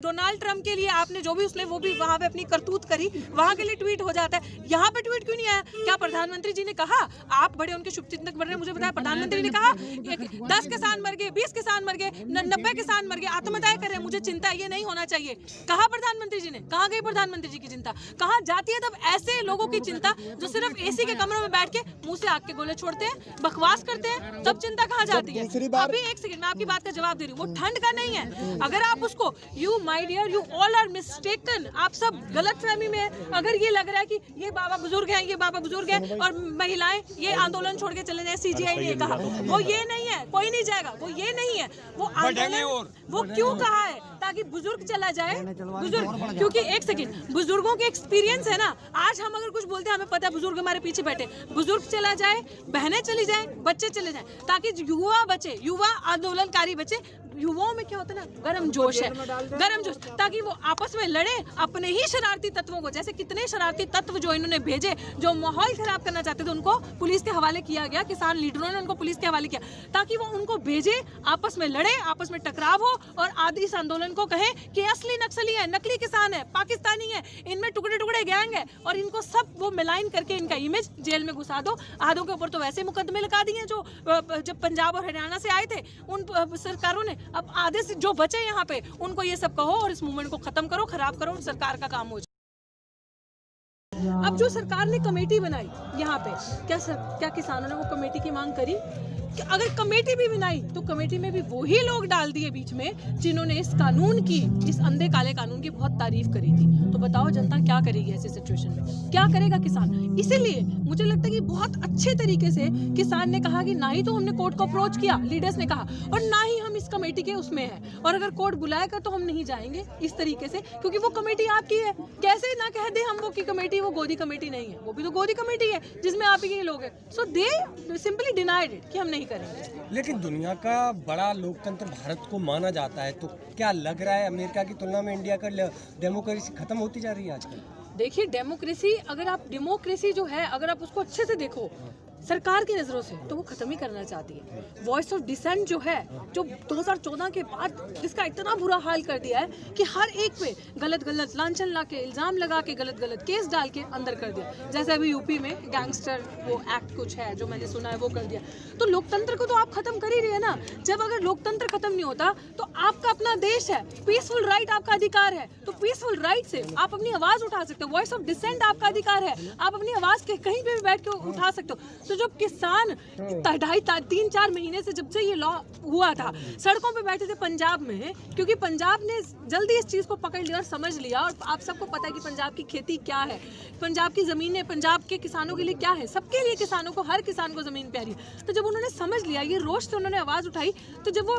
Donald Trump के लिए आपने जो भी उसने वो भी वहां पे अपनी करतूत करी, वहां के लिए ट्वीट हो जाता है, यहाँ पे ट्वीट क्यों नहीं आया? क्या प्रधानमंत्री जी ने कहा? आप बड़े उनके शुभचिंतक बन रहे हैं, मुझे बताया प्रधानमंत्री ने कहा 10 किसान मर गए, 20 किसान मर गए, 90 किसान मर गए, आत्महत्या कर रहे हैं, मुझे चिंता ये नहीं होना चाहिए। कहा प्रधानमंत्री जी ने? कहाँ गई प्रधानमंत्री जी की चिंता? कहाँ जाती है तब ऐसे लोगों की चिंता जो सिर्फ एसी के कमरों में बैठ के मुंह से आग के गोले छोड़ते हैं, बकवास करते हैं, तब चिंता कहाँ जाती है? अभी एक सेकंड, मैं आपकी बात का जवाब दे रही हूँ। वो ठंड का नहीं है। अगर आप उसको you my dear you all are mistaken, आप सब गलत फहमी में है। अगर ये लग रहा है कि ये बाबा बुजुर्ग हैं, ये बाबा बुजुर्ग हैं और महिलाएं ये आंदोलन छोड़ के चले जाए, सीजीआई ने कहा, वो ये नहीं है, कोई नहीं जाएगा, वो ये नहीं है, वो आंदोलन वो क्यों कहा है? ताकि बुजुर्ग चला जाए, बुजुर्ग, क्योंकि एक सेकंड, बुजुर्गों के एक्सपीरियंस है ना। आज हम अगर कुछ बोलते हैं, हमें पता है बुजुर्ग हमारे पीछे बैठे, बुजुर्ग चला जाए, बहनें चली जाए, बच्चे चले जाए, ताकि युवा बचे, युवा आंदोलनकारी बचे। युवाओं में क्या होता है ना, गर्म जोश है, गर्म जोश, ताकि वो आपस में लड़े अपने ही शरारती तत्वों को। जैसे कितने शरारती तत्व जो इन्होंने भेजे, जो माहौल खराब करना चाहते थे, उनको पुलिस के हवाले किया गया, किसान लीडरों ने उनको पुलिस के हवाले किया, ताकि वो उनको भेजे, आपस में लड़े, आपस में टकराव हो और आदि इस आंदोलन को कहे कि असली नक्सली है, नकली किसान है, पाकिस्तानी है, इनमें टुकड़े टुकड़े गैंग है, और इनको सब वो मिलाइन करके इनका इमेज जेल में घुसा दो। आधों के ऊपर तो वैसे मुकदमे लगा दिए जो जब पंजाब और हरियाणा से आए थे उन सरकारों ने। अब आधे से जो बचे यहाँ पे उनको ये सब कहो और इस मूवमेंट को खत्म करो, खराब करो, सरकार का काम हो जाए। अब जो सरकार ने कमेटी बनाई यहाँ पे, क्या किसानों ने वो कमेटी की मांग करी? कि अगर कमेटी भी बनाई तो कमेटी में भी वही लोग डाल दिए बीच में जिन्होंने इस कानून की, इस अंधे काले कानून की बहुत तारीफ करी थी। तो बताओ जनता क्या करेगी ऐसी सिचुएशन में? क्या करेगा किसान? इसीलिए मुझे लगता है कि बहुत अच्छे तरीके से किसान ने कहा कि ना ही तो हमने कोर्ट को अप्रोच किया, लीडर्स ने कहा, और ना ही हम इस कमेटी के उसमें हैं, और अगर कोर्ट बुलाएगा तो हम नहीं जाएंगे इस तरीके से, क्योंकि वो कमेटी आपकी है। कैसे ना कह दे हम वो की कमेटी वो गोदी कमेटी नहीं है, वो भी तो गोदी कमेटी है जिसमें आप ही लोग हैं। सो दे सिंपली डिनाइड इट कि हम नहीं करेंगे। लेकिन दुनिया का बड़ा लोकतंत्र भारत को माना जाता है, तो क्या लग रहा है अमेरिका की तुलना में इंडिया का डेमोक्रेसी खत्म होती जा रही है आजकल? देखिए डेमोक्रेसी, अगर आप डेमोक्रेसी जो है अगर आप उसको अच्छे से देखो सरकार की नजरों से, तो वो खत्म ही करना चाहती है। वॉइस ऑफ डिसेंट जो है, जो 2014 के बाद जिसका इतना बुरा हाल कर दिया है कि हर एक पे गलत गलत लांछन ला के, इल्जाम लगा के, गलत गलत केस डाल के अंदर कर दिया। जैसे अभी यूपी में गैंगस्टर वो एक्ट कुछ है जो मैंने सुना है, वो कर दिया। तो लोकतंत्र को तो आप खत्म कर ही रहे हैं ना। जब अगर लोकतंत्र खत्म नहीं होता तो आपका अपना देश है, पीसफुल राइट आपका अधिकार है, तो पीसफुल राइट से आप अपनी आवाज उठा सकते हो। वॉइस ऑफ डिसेंट आपका अधिकार है, आप अपनी आवाज कहीं पे भी बैठ के उठा सकते हो। तो जब किसान 3-4 महीने से जब से ये लॉ हुआ था सड़कों पे बैठे थे पंजाब में, क्योंकि पंजाब ने जल्दी इस चीज को पकड़ लिया और समझ लिया, और आप सबको पता है कि पंजाब की खेती क्या है, पंजाब की जमीनें पंजाब के किसानों के लिए क्या है, सबके लिए, किसानों को, हर किसान को जमीन प्यारी है। तो जब उन्होंने समझ लिया, ये रोष से उन्होंने आवाज उठाई, तो जब वो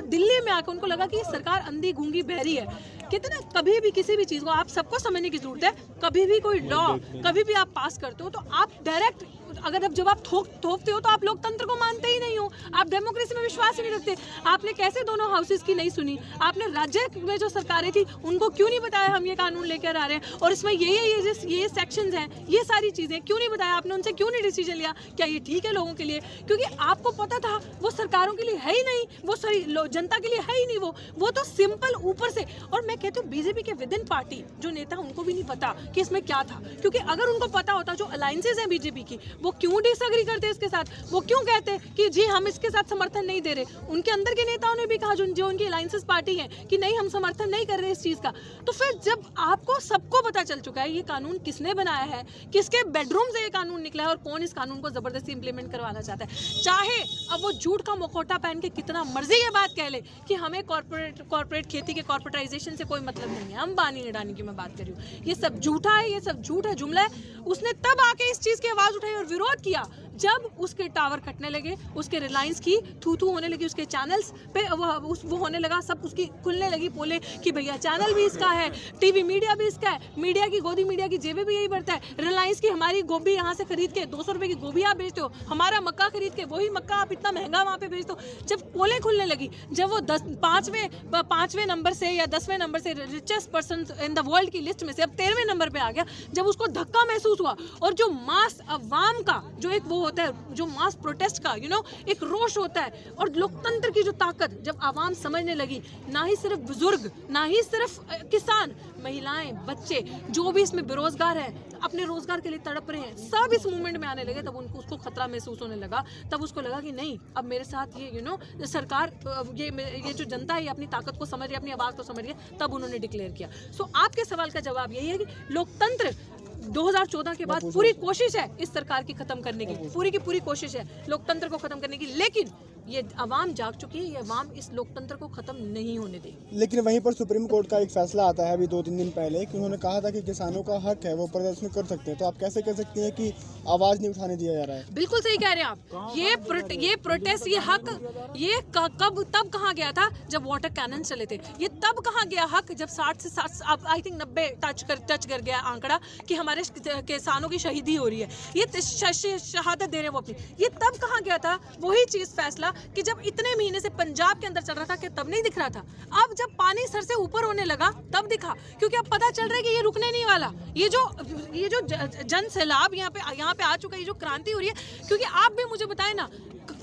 दिल्ली में आकर उनको लगा कि ये सरकार अंधी गूंगी बहरी है। कहते ना, कभी भी किसी भी चीज को आप सबको समझने की जरूरत है। कभी भी कोई लॉ कभी भी आप पास करते हो तो आप डायरेक्ट, अगर जब आप थोपते हो तो आप लोकतंत्र को मानते ही नहीं हो, आप डेमोक्रेसी में विश्वास ही नहीं रखते। आपने कैसे दोनों हाउसेस की नहीं सुनी? आपने राज्य में जो सरकारें थी उनको क्यों नहीं बताया हम ये कानून लेकर आ रहे हैं और इसमें ये सेक्शंस हैं, ये सारी चीजें क्यों नहीं बताया आपने? उनसे क्यों नहीं डिसीजन लिया? क्या ये ठीक है लोगों के लिए? क्योंकि आपको पता था वो सरकारों के लिए है ही नहीं, वो जनता के लिए है ही नहीं, वो तो सिंपल ऊपर से। और मैं कहती हूँ बीजेपी के विद इन पार्टी जो नेता, उनको भी नहीं पता कि इसमें क्या था, क्योंकि अगर उनको पता होता जो अलायंसेज हैं बीजेपी की, वो क्यों डिसएग्री करते इसके साथ? वो क्यों कहते कि जी हम इसके साथ समर्थन नहीं दे रहे? उनके अंदर के नेताओं ने भी कहा, जो उनकी अलायंसेस पार्टी है, कि नहीं हम समर्थन नहीं कर रहे इस चीज का। तो फिर जब आपको सबको पता चल चुका है ये कानून किसने बनाया है, किसके बेडरूम से ये कानून निकला है और कौन इस कानून को जबरदस्ती इंप्लीमेंट करवाना चाहता है, चाहे अब वो झूठ का मुखौटा पहन के कितना मर्जी ये बात कह ले कि हमें कॉर्पोरेट खेती के कॉर्पोरेटाइजेशन से कोई मतलब नहीं है, अंबानी अडानी की मैं बात कर रही हूँ, ये सब झूठा है, ये सब झूठ है, जुमला है। उसने तब आके इस चीज की आवाज उठाई और विरोध किया जब उसके टावर कटने लगे, उसके रिलायंस की थू होने लगी, उसके चैनल्स पे वो होने लगा, सब उसकी खुलने लगी पोले कि भैया चैनल भी इसका है, टीवी मीडिया भी इसका है, मीडिया की गोदी मीडिया की जेबें भी यही भरता है, रिलायंस की हमारी गोभी यहाँ से खरीद के 200 रुपए की गोभी आप बेचते हो, हमारा मक्का खरीद के वही मक्का आप इतना महंगा वहाँ पे बेचते हो। जब पोले खुलने लगी, जब वो 5वें नंबर से या 10वें नंबर से richest person in the world की लिस्ट में से अब 13वें नंबर पे आ गया, जब उसको धक्का महसूस हुआ और जो मास अवाम का जो एक वो होता है, जो मास प्रोटेस्ट का एक रोष होता है, और लोकतंत्र की जो ताकत जब आवाम समझने लगी, ना ही सिर्फ बुजुर्ग, ना ही सिर्फ किसान, महिलाएं, बच्चे, जो भी इसमें बेरोजगार हैं, अपने रोजगार के लिए तड़प रहे हैं, सब इस मूवमेंट में आने लगे, तब उनको उसको खतरा महसूस होने लगा। तब उसको लगा कि नहीं, अब मेरे साथ ये सरकार, ये जो जनता है, ये अपनी ताकत को समझ रही है, अपनी आवाज़ को समझ रही है, तब उन्होंने डिक्लेयर किया। सो आपके सवाल का जवाब यही है कि लोकतंत्र 2014 के बाद पूरी कोशिश है इस सरकार की खत्म करने की, पूरी की पूरी कोशिश है लोकतंत्र को खत्म करने की, लेकिन ये अवाम जाग चुकी है, ये अवाम इस लोकतंत्र को खत्म नहीं होने देगी। लेकिन वहीं पर सुप्रीम कोर्ट का एक फैसला आता है अभी 2-3 दिन पहले कि उन्होंने कहा था कि किसानों का हक है, वो प्रदर्शन कर सकते हैं, तो आप कैसे कह सकती हैं कि आवाज नहीं उठाने दिया जा रहा है? बिल्कुल सही कह रहे हैं आप। ये प्रोटेस्ट, ये हक, ये तब कहाँ गया था जब वाटर कैनन चले थे, ये तब कहाँ गया हक जब 60 से 60 आई थिंक 90 टच कर गया आंकड़ा कि हमारे किसानों की शहीदी हो रही है, ये शहादत दे रहे हैं वो अपनी, ये तब कहाँ गया था? वही चीज फैसला कि जब इतने महीने से पंजाब के अंदर चल रहा था कि तब नहीं दिख रहा था, अब जब पानी सर से ऊपर होने लगा तब दिखा, क्योंकि अब पता चल रहा है कि ये रुकने नहीं वाला, ये जो जन सैलाब यहाँ पे आ चुका है, ये जो क्रांति हो रही है। क्योंकि आप भी मुझे बताएं ना,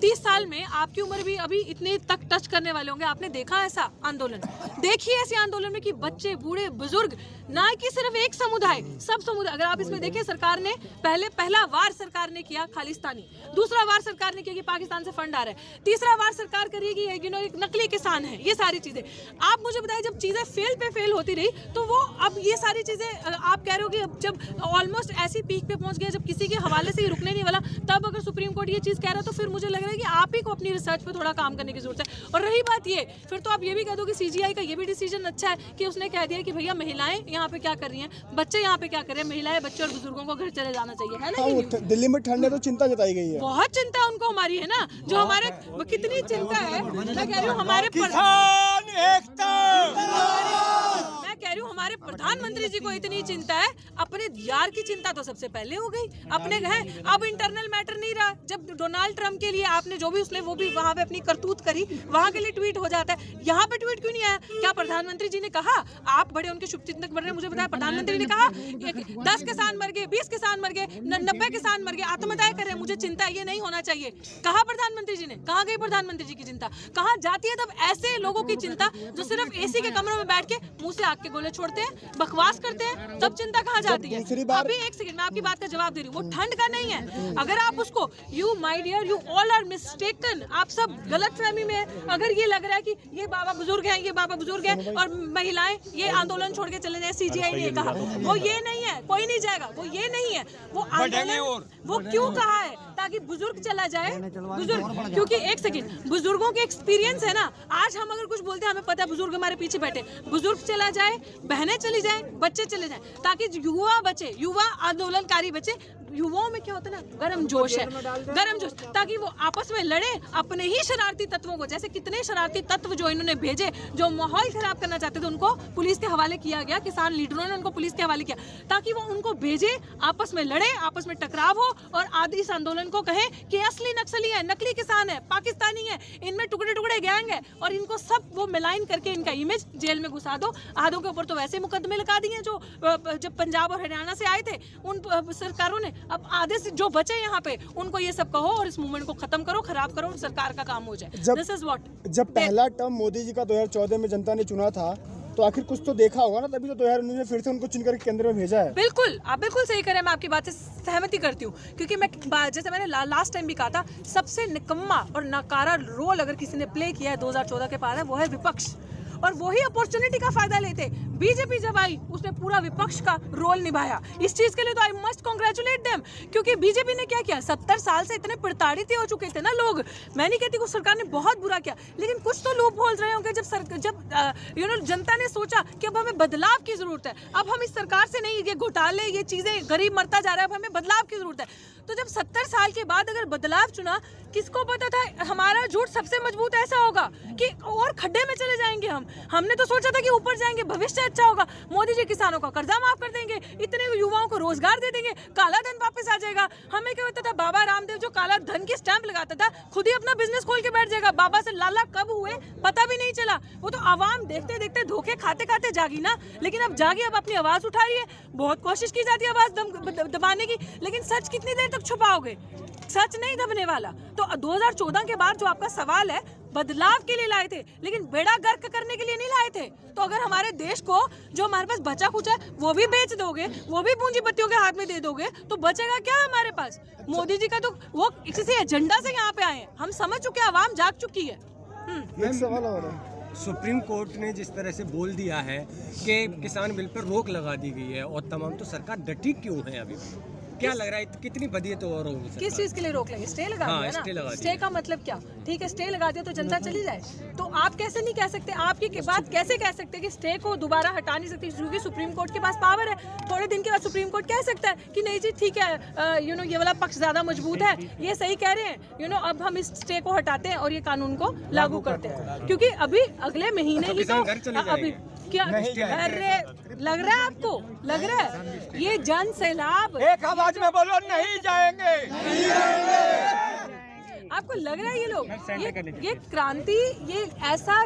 30 साल में आपकी उम्र भी अभी इतने तक टच करने वाले होंगे, आपने देखा ऐसा आंदोलन? देखिए ऐसे आंदोलन में कि बच्चे, बूढ़े, बुजुर्ग, ना कि सिर्फ एक समुदाय, सब समुदाय। अगर आप इसमें देखें, सरकार ने पहला वार सरकार ने किया खालिस्तानी, दूसरा वार सरकार ने किया कि पाकिस्तान से फंड आ रहा है, तीसरा वार सरकार करेगी एक नकली किसान है, ये सारी चीजें। आप मुझे बताइए, जब चीजें फेल होती रही, तो वो अब ये सारी चीजें आप कह रहे हो कि अब जब ऑलमोस्ट ऐसी पीक पे पहुंच गया, जब किसी के हवाले से ही रुकने नहीं वाला, तब अगर सुप्रीम कोर्ट ये चीज कह रहा है, तो फिर मुझे लग रहा है कि आप ही को अपनी रिसर्च पे थोड़ा काम करने की जरूरत है। और रही बात ये, फिर तो आप ये भी कह दो कि सीजीआई का ये भी डिसीजन अच्छा है कि उसने कह दिया कि भैया महिलाएं यहाँ पे क्या कर रही हैं, बच्चे यहाँ पे क्या कर रहे हैं, महिलाएं, बच्चे और बुजुर्गों को घर चले जाना चाहिए, है ना? दिल्ली में ठंड है तो चिंता जताई गई है, बहुत चिंता उनको हमारी है ना, जो हमारे कितनी चिंता है। मैं कह रही हूँ हमारे प्रधानमंत्री जी को इतनी चिंता है, अपने यार की चिंता तो सबसे पहले हो गई, अपने घर। अब इंटरनल मैटर नहीं रहा, जब डोनाल्ड ट्रंप के लिए आपने जो भी उसने वो भी वहां पे अपनी करतूत करी, वहां के लिए ट्वीट हो जाता है, यहाँ पे ट्वीट क्यों नहीं आया? क्या प्रधानमंत्री जी ने कहा? आप बड़े उनके शुभचिंतक बन रहे हैं, मुझे बताया प्रधानमंत्री ने कहा 10 किसान मर गए, 20 किसान मर गए, 90 किसान मर गए, आत्महत्या कर रहे हैं, मुझे चिंता है, ये नहीं होना चाहिए। कहा प्रधानमंत्री जी ने? कहाँ गई प्रधानमंत्री जी की चिंता? कहाँ जाती है तब ऐसे लोगों की चिंता जो सिर्फ एसी के कमरों में बैठ के मुंह से आग के गोले छोड़ते हैं, बकवास करते हैं, तब चिंता कहाँ जाती है? अभी एक सेकंड, मैं आपकी बात का जवाब दे रही हूँ, वो ठंड का नहीं है। अगर आप उसको, you my dear, you all are mistaken, आप सब गलत फहमी में है। अगर ये लग रहा है कि ये बाबा बुजुर्ग हैं, ये बाबा बुजुर्ग हैं और महिलाएं ये आंदोलन छोड़ के चले जाए, सीजीआई ने कहा, वो ये नहीं है, कोई नहीं जाएगा, वो ये नहीं है, वो आंदोलन वो क्यों कहा है? ताकि बुजुर्ग चला जाए, बुजुर्ग, क्योंकि एक सेकंड, बुजुर्गों के एक्सपीरियंस है ना, आज हम अगर कुछ बोलते हैं, हमें पता है बुजुर्ग हमारे पीछे बैठे, बुजुर्ग चला जाए, बहनें चली जाए, बच्चे चले जाए, ताकि युवा बचे, युवा आंदोलनकारी बचे। युवाओं में क्या होता है ना, गर्म जोश है, गर्म जोश, ताकि वो आपस में लड़े अपने ही शरारती तत्वों को। जैसे कितने शरारती तत्व जो इन्होंने भेजे, जो माहौल खराब करना चाहते थे, उनको पुलिस के हवाले किया गया, किसान लीडरों ने उनको पुलिस के हवाले किया, ताकि वो उनको भेजे, आपस में लड़े, आपस में टकराव हो, और आदि इस आंदोलन को कहे कि असली नक्सली है, नकली किसान है, पाकिस्तानी है, इनमें टुकड़े टुकड़े गैंग है, और इनको सब वो मिलाइन करके इनका इमेज जेल में घुसा दो। आधों के ऊपर तो वैसे मुकदमे लगा दिए जो जब पंजाब और हरियाणा से आए थे उन सरकारों ने। अब आधे से जो बचे यहाँ पे, उनको ये सब कहो और इस मूवमेंट को खत्म करो, खराब करो, और सरकार का काम हो जाए। This is what. जब पहला टर्म मोदी जी का 2014 में जनता ने चुना था, तो आखिर कुछ तो देखा होगा ना, तभी तो 2019 में फिर से उनको चुनकर केंद्र में भेजा है। बिल्कुल, आप बिल्कुल सही कह रहे हैं, मैं आपकी बात से सहमति करती हूँ, क्योंकि मैं जैसे मैंने लास्ट टाइम भी कहा था, सबसे निकम्मा और नकारा रोल अगर किसी ने प्ले किया है 2014 के बाद, वो है विपक्ष, और वही अपॉर्चुनिटी का फायदा लेते। बीजेपी जब आई, उसने पूरा विपक्ष का रोल निभाया। इस चीज के लिए तो आई मस्ट कांग्रेचुलेट देम, क्योंकि बीजेपी ने क्या किया, 70 साल से इतने प्रताड़ित हो चुके थे ना लोग। मैं नहीं कहती कि सरकार ने बहुत बुरा किया, लेकिन कुछ तो लूप होल रहे होंगे जब जनता ने सोचा कि अब हमें बदलाव की जरूरत है, अब हम इस सरकार से नहीं, ये घोटाले, ये चीजें, गरीब मरता जा रहा है, अब हमें बदलाव की जरूरत है। तो जब 70 साल के बाद अगर बदलाव चुना, किसको पता था हमारा झूठ सबसे मजबूत ऐसा होगा कि और खड्डे में चले जाएंगे हम। हमने तो सोचा था कि ऊपर जाएंगे, भविष्य अच्छा होगा, मोदी जी किसानों का कर्जा माफ कर देंगे, इतने युवाओं को रोजगार दे देंगे, काला धन वापस आ जाएगा। हमें क्या होता था, बाबा रामदेव जो काला धन की स्टैंप लगाता था, खुद ही अपना बिजनेस खोल के बैठ जाएगा। बाबा से लाला कब हुए पता भी नहीं चला। वो तो आवाम देखते देखते धोखे खाते खाते जागी ना, लेकिन अब जागी, अब अपनी आवाज उठा रही है। बहुत कोशिश की जाती है आवाज दबाने की, लेकिन सच कितनी देर तक छुपाओगे? सच नहीं दबने वाला। तो 2014 के बाद जो आपका सवाल है, बदलाव के लिए लाए थे, लेकिन बेड़ा गर्क करने के लिए नहीं लाए थे। तो अगर हमारे देश को जो हमारे पास बचा खुचा है वो भी बेच दोगे, वो भी पूंजीपतियों के हाथ में दे दोगे, तो बचेगा क्या हमारे पास? मोदी जी का तो वो किसी एजेंडा से यहाँ पे आए हैं, हम समझ चुके हैं, आवाम जाग चुकी है। एक सवाल और है, सुप्रीम कोर्ट ने जिस तरह से बोल दिया है कि किसान बिल पर रोक लगा दी गई है और तमाम, तो सरकार डटी क्यों है अभी? क्या लग रहा है कितनी बदी है तो और होगी सरकार? किस चीज के लिए रोक लगे? स्टे लगा हाँ, दिया ना। स्टे लगा दिया। स्टे का मतलब क्या? ठीक है, स्टे लगा दिया तो जनता चली जाए। तो आप कैसे नहीं कह सकते, आपकी बात कैसे कह सकते कि स्टे को दोबारा हटा नहीं सकती, क्योंकि सुप्रीम कोर्ट के पास पावर है। थोड़े दिन के बाद सुप्रीम कोर्ट कह सकता है कि नहीं जी ठीक है, ये वाला पक्ष ज्यादा मजबूत है, ये सही कह रहे हैं, अब हम इस स्टे को हटाते हैं और ये कानून को लागू करते हैं। क्योंकि अभी अगले महीने ही तो अभी क्या अरे लग रहा है आपको, लग रहा है ये जन सैलाब, एक आवाज में बोलो, नहीं जाएंगे। आपको लग रहा है ये लोग ये क्रांति, ये ऐसा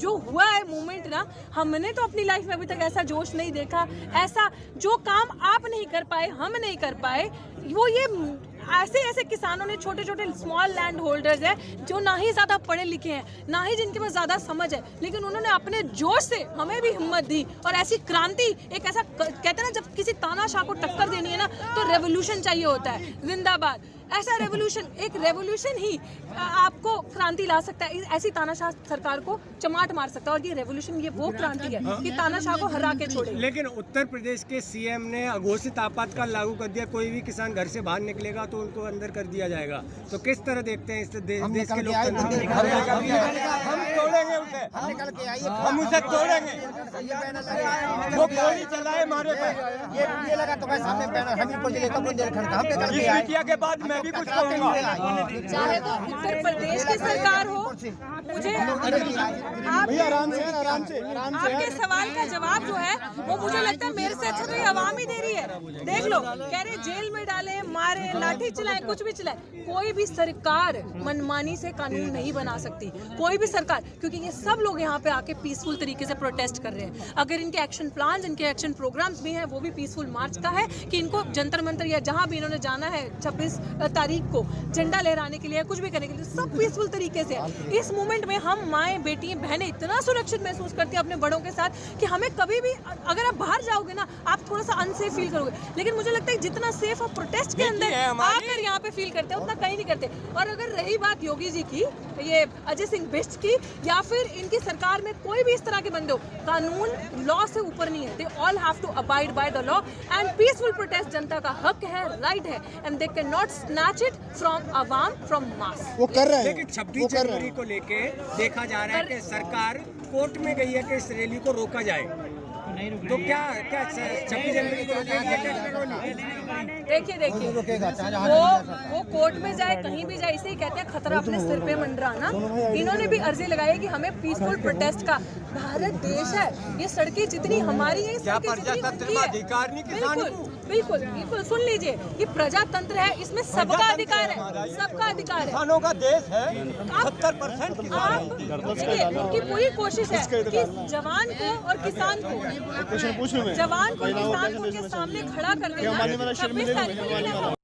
जो हुआ है मूवमेंट ना, हमने तो अपनी लाइफ में अभी तक ऐसा जोश नहीं देखा। ऐसा जो काम आप नहीं कर पाए, हम नहीं कर पाए, वो ये ऐसे किसानों ने, छोटे छोटे स्मॉल लैंड होल्डर्स हैं जो ना ही ज्यादा पढ़े लिखे हैं, ना ही जिनके पास ज्यादा समझ है, लेकिन उन्होंने अपने जोश से हमें भी हिम्मत दी। और ऐसी क्रांति, एक ऐसा कहते हैं ना, जब किसी तानाशाह को टक्कर देनी है ना, तो रेवोल्यूशन चाहिए होता है, जिंदाबाद। ऐसा रेवोल्यूशन, एक रेवोल्यूशन ही आपको क्रांति ला सकता है, ऐसी तानाशाह सरकार को चमाट मार सकता है। और ये रेवोल्यूशन, ये वो क्रांति है कि तानाशाह को हरा के छोड़े। लेकिन उत्तर प्रदेश के सीएम ने अघोषित आपातकाल लागू कर दिया, कोई भी किसान घर से बाहर निकलेगा तो उनको अंदर कर दिया जाएगा। तो किस तरह देखते हैं इस देश के लोकतंत्र? हम तोड़ेंगे उसे, हम उसे तोड़ेंगे। वो गोली चलाए हमारे पे, ये लगा तो मैं सामने बैनर हम ऊपर देखा कौन देर खड़ा, हम पे करके आए। मीडिया के बाद मैं भी कुछ कहूँगा। चाहे तो उत्तर प्रदेश की सरकार हो, मुझे भैया आराम से, आराम से, आराम से। आपके सवाल का जवाब जो है वो मुझे लगता है मेरे से अच्छा तो ये आवाम ही दे रही है। देख लो, कह रहे जेल में डाले, मारे, लाठी चलाए, कुछ भी चलाए, कोई भी सरकार मनमानी से कानून नहीं बना सकती, कोई भी सरकार, क्योंकि ये सब लोग यहाँ पे आके पीसफुल तरीके से प्रोटेस्ट कर रहे हैं। अगर इनके एक्शन प्लान, इनके एक्शन प्रोग्राम्स भी हैं, वो भी पीसफुल मार्च का है कि इनको जंतर मंतर या जहाँ भी इन्होंने जाना है 26 तारीख को झंडा लहराने के लिए, कुछ भी करने के लिए, सब पीसफुल तरीके से। इस मूवमेंट में हम माएँ, बेटी, बहनें इतना सुरक्षित महसूस करती हैं अपने बड़ों के साथ कि हमें कभी भी, अगर आप बाहर जाओगे ना, आप थोड़ा सा अनसेफ फील करोगे, लेकिन मुझे लगता है जितना सेफ आप प्रोटेस्ट के अंदर आकर यहाँ पे फील करते हैं, उतना कहीं नहीं करते। और अगर रही बात योगी जी की, ये अजय सिंह बिष्ट की, या फिर इनकी सरकार में कोई भी इस तरह के बंदे हो, कानून लॉ से ऊपर नहीं है। They all have to abide by the law and peaceful protest जनता का हक है, राइट है, and they can not snatch it from अवाम, फ्रॉम मास। वो कर रहे हैं, लेकिन 26 जनवरी को लेके देखा जा रहा है कि सरकार कोर्ट में गई है कि इस रैली को रोका जाए। तो क्या 26 जनवरी को देखिए वो कोर्ट में जाए, कहीं भी जाए, इसे ही कहते हैं खतरा अपने सिर पे मंडराना। इन्होंने भी अर्जी लगाई है कि हमें पीसफुल प्रोटेस्ट का, भारत देश है, ये सड़कें जितनी हमारी है, बिल्कुल बिल्कुल सुन लीजिए, ये प्रजातंत्र है, इसमें सबका अधिकार है, सबका अधिकार है, किसानों का देश है। 70% उनकी पूरी कोशिश है कि जवान को और किसान को, पूछने में जवान को, किसान को उनके सामने खड़ा कर देना। 26 तारीख को